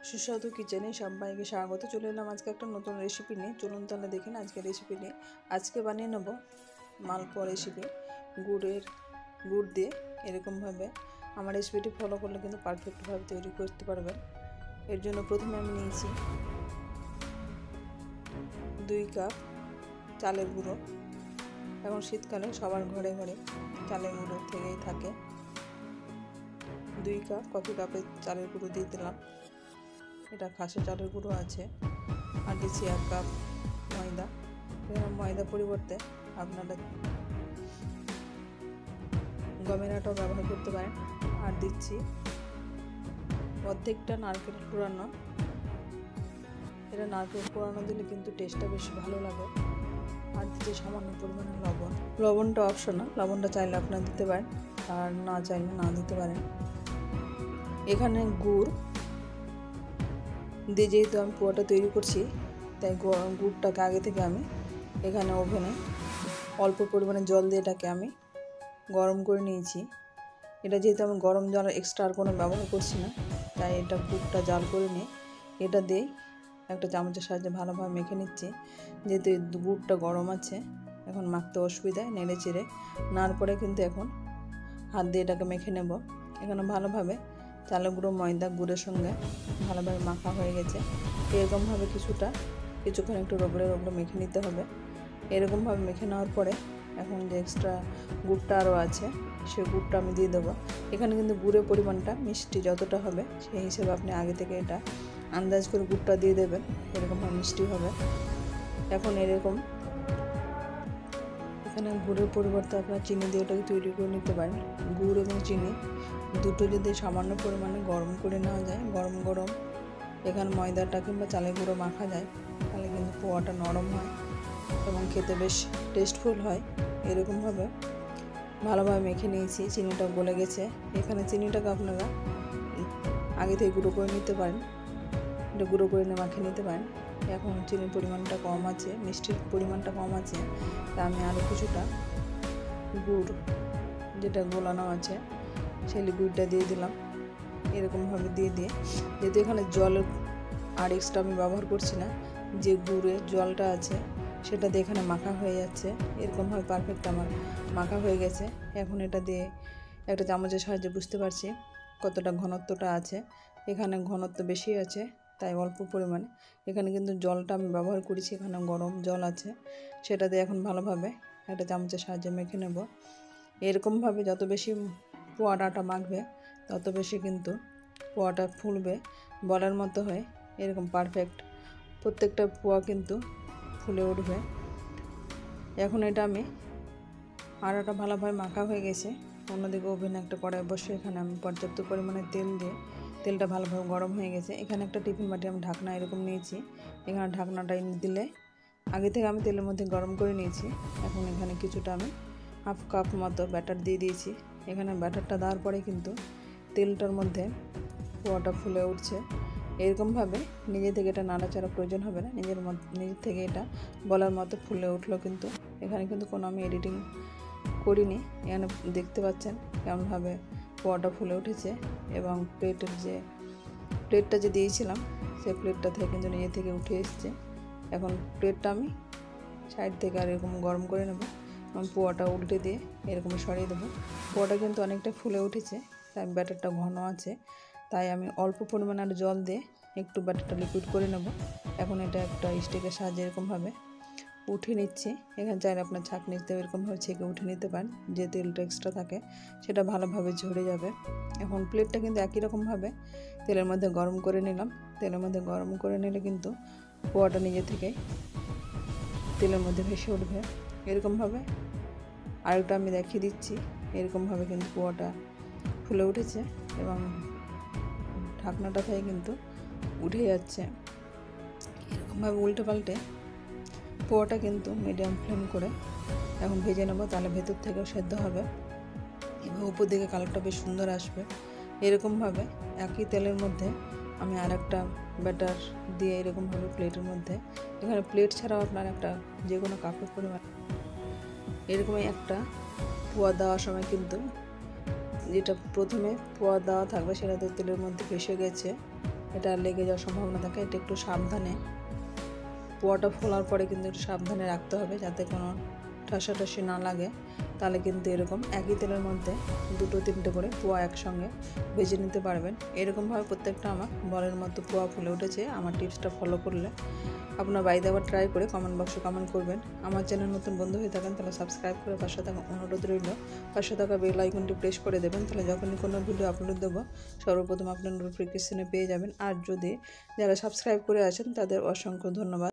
সুস্বাদু কিচেনে সবাইকে স্বাগত। চলে এলাম আজকে একটা নতুন রেসিপি নিয়ে। চলুন তাহলে দেখেন আজকে রেসিপি নিয়ে। আজকে বানিয়ে নেব মালপোয়া রেসিপি গুড় দিয়ে। এরকমভাবে আমার রেসিপিটি ফলো করলে কিন্তু পারফেক্টভাবে তৈরি করতে পারবেন। এর জন্য প্রথমে আমি নিয়েছি 2 কাপ চালের গুঁড়ো। এখন শীতকালে সবার ঘরে ঘরে চালের গুঁড়ো থেকেই থাকে। 2 কাপ কফি কাপের চালের গুঁড়ো দিয়ে দিলাম। এটা খাসি চালের গুঁড়ো আছে। আর দিচ্ছি 1 কাপ ময়দা। ময়দা পরিবর্তে আপনারা গমের আটাও ব্যবহার করতে পারেন। আর দিচ্ছি অর্ধেকটা নারকেল কুড়ানো। এটা নারকেল কুড়ানো দিলে কিন্তু টেস্টটা বেশ ভালো লাগে। আর দিচ্ছি সামান্য পরিমাণে লবণ। লবণটা অপশনাল, লবণটা চাইলে আপনারা দিতে পারেন, আর না চাইলে না দিতে পারেন। এখানে গুড় দিয়ে যেহেতু আমি পোয়াটা তৈরি করছি, তাই গুড়টাকে আগে থেকে আমি এখানে ওভেনে অল্প পরিমাণে জল দিয়ে এটাকে আমি গরম করে নিয়েছি। এটা যেহেতু আমি গরম জল এক্সট্রা আর কোনো ব্যবহার করছি না, তাই এটা গুড়টা জাল করে নিয়ে এটা দিয়ে একটা চামচের সাহায্যে ভালোভাবে মেখে নিচ্ছি। যেহেতু গুড়টা গরম আছে, এখন মাখতে অসুবিধায় নেড়ে চেড়ে নাড় পরে কিন্তু এখন হাত দিয়ে এটাকে মেখে নেব। এখানে ভালোভাবে চালের গুঁড়ো ময়দা গুড়ের সঙ্গে ভালোভাবে মাখা হয়ে গেছে। এরকমভাবে কিছুক্ষণ একটু রগড়ে মেখে নিতে হবে। এরকমভাবে মেখে নেওয়ার পরে এখন যে এক্সট্রা গুড়টা আরও আছে, সেই গুড়টা আমি দিয়ে দেবো। এখানে কিন্তু গুড়ের পরিমাণটা মিষ্টি যতটা হবে সেই হিসেবে আপনি আগে থেকে এটা আন্দাজ করে গুড়টা দিয়ে দেবেন। এরকমভাবে মিষ্টি হবে। এখন এখানে গুড়ের পরিবর্তে আপনার চিনি দিয়ে ওটাকে তৈরি করে নিতে পারেন। গুড় এবং চিনি দুটো যদি সামান্য পরিমাণে গরম করে নেওয়া যায়, গরম এখানে ময়দাটা কিংবা চালের গুঁড়ো মাখা যায়, তাহলে কিন্তু পোয়াটা নরম হয় এবং খেতে বেশ টেস্টফুল হয়। এরকমভাবে ভালোভাবে মেখে নিয়েছি। চিনিটা গলে গেছে। এখানে চিনিটাকে আপনারা আগে থেকে গুঁড়ো করে নিতে পারেন, এটা গুঁড়ো করে নিয়ে মাখিয়ে নিতে পারেন। এখন চিনির পরিমাণটা কম আছে, মিষ্টির পরিমাণটা কম আছে, তা আমি আরও কিছুটা গুড় যেটা গোলানো আছে সেই লিকুইডটা দিয়ে দিলাম। এরকমভাবে দিয়ে যেহেতু এখানে জল আর এক্সট্রা আমি ব্যবহার করছি না, যে গুড়ের জলটা আছে সেটা দিয়ে এখানে মাখা হয়ে যাচ্ছে। এরকমভাবে পারফেক্ট আমার মাখা হয়ে গেছে। এখন এটা দিয়ে একটা চামচের সাহায্যে বুঝতে পারছি কতটা ঘনত্বটা আছে। এখানে ঘনত্ব বেশি আছে, তাই অল্প পরিমাণে এখানে কিন্তু জলটা আমি ব্যবহার করেছি, এখানে গরম জল আছে, সেটা দিয়ে এখন ভালোভাবে একটা চামচের সাহায্যে মেখে নেব। এরকমভাবে যত বেশি পোয়াটা মাখবে তত বেশি কিন্তু পোয়াটা ফুলবে, বলার মতো হয়ে এরকম পারফেক্ট প্রত্যেকটা পোয়া কিন্তু ফুলে উঠবে। এখন এটা আমি আটাটা ভালোভাবে মাখা হয়ে গেছে। অন্যদিকে ওভেনে একটা কড়াই বসে এখানে আমি পর্যাপ্ত পরিমাণে তেল দিয়ে তেলটা ভালোভাবে গরম হয়ে গেছে। এখানে একটা টিফিন বাটি আমি ঢাকনা এরকম নিয়েছি। এখানে ঢাকনাটা দিলে আগে থেকে আমি তেলের মধ্যে গরম করে নিয়েছি। এখন এখানে কিছুটা আমি 1/2 কাপ মতো ব্যাটার দিয়ে দিয়েছি। এখানে ব্যাটারটা দেওয়ার পরে কিন্তু তেলটার মধ্যে পোয়াটা ফুলে উঠছে। এরকমভাবে নিজে থেকে এটা নাড়াচাড়া প্রয়োজন হবে না, নিজের থেকে এটা বলার মতো ফুলে উঠলো। কিন্তু এখানে কিন্তু কোনো আমি এডিটিং করিনি। এখানে দেখতে পাচ্ছেন কেমনভাবে পোয়াটা ফুলে উঠেছে এবং প্লেটটা যে দিয়েছিলাম সেই প্লেটটা থেকে কিন্তু নিজে থেকে উঠে এসছে। এখন প্লেটটা আমি সাইড থেকে আর এরকম গরম করে নেব এবং পোয়াটা উল্টে দিয়ে এরকম সরিয়ে দেবো। পোয়াটা কিন্তু অনেকটা ফুলে উঠেছে, তাই ব্যাটারটা ঘন আছে, তাই আমি অল্প পরিমাণে আর জল দিয়ে একটু ব্যাটারটা লিকুইড করে নেব। এখন এটা একটা স্টিকের সাহায্যে এরকমভাবে উঠিয়ে নিচ্ছি। এখানে চাইলে আপনার ছাঁকনিতে এরকমভাবে ছেঁকে উঠে নিতে পারেন, যে তেলটা এক্সট্রা থাকে সেটা ভালোভাবে ঝরে যাবে। এখন প্লেটটা কিন্তু একই রকমভাবে তেলের মধ্যে গরম করে নিলাম। তেলের মধ্যে গরম করে নিলে কিন্তু পোয়াটা নিজে থেকে তেলের মধ্যে ভেসে উঠবে। এরকমভাবে আরেকটা আমি দেখিয়ে দিচ্ছি। এরকমভাবে কিন্তু পোয়াটা ফুলে উঠেছে এবং ঢাকনাটা থেকে কিন্তু উঠে যাচ্ছে। এরকমভাবে উল্টে পাল্টে পোয়াটা কিন্তু মিডিয়াম ফ্লেম করে এখন ভেজে নেব, তাহলে ভেতর থেকেও সেদ্ধ হবে এবং উপর দিকে কালারটা বেশ সুন্দর আসবে। এরকমভাবে একই তেলের মধ্যে আমি আরেকটা ব্যাটার দিয়ে এরকমভাবে প্লেটের মধ্যে, এখানে প্লেট ছাড়াও আপনার একটা যে কোনো কাপের পরিমাণ এরকমই একটা পোয়া দেওয়ার সময় কিন্তু যেটা প্রথমে পোয়া দেওয়া থাকবে সেটা তো তেলের মধ্যে ভেসে গেছে এটা লেগে যাওয়ার সম্ভাবনা থাকে। এটা একটু সাবধানে, পোয়াটা ফোলার পরে কিন্তু একটু সাবধানে রাখতে হবে যাতে কোনো ঠাসাঠাসি না লাগে। তাহলে কিন্তু এরকম একই তেলের মধ্যে 2-3টে করে পোয়া একসঙ্গে ভেজে নিতে পারবেন। এরকমভাবে প্রত্যেকটা আমার বলের মতো পোয়া ফুলে উঠেছে আমার টিপসটা ফলো করলে। আপনার বাড়িতে আবার ট্রাই করে কমেন্ট বক্সে কমেন্ট করবেন। আমার চ্যানেল নতুন বন্ধু হয়ে থাকেন তাহলে সাবস্ক্রাইব করে পাশে থাকা অনুরোধ রইল, পাশে থাকা বেল আইকনটি প্রেস করে দেবেন। তাহলে যখনই কোনো ভিডিও আপলোড দেবো সর্বপ্রথম আপনার নোটিফিকেশনে পেয়ে যাবেন। আর যারা সাবস্ক্রাইব করে আছেন তাদের অসংখ্য ধন্যবাদ।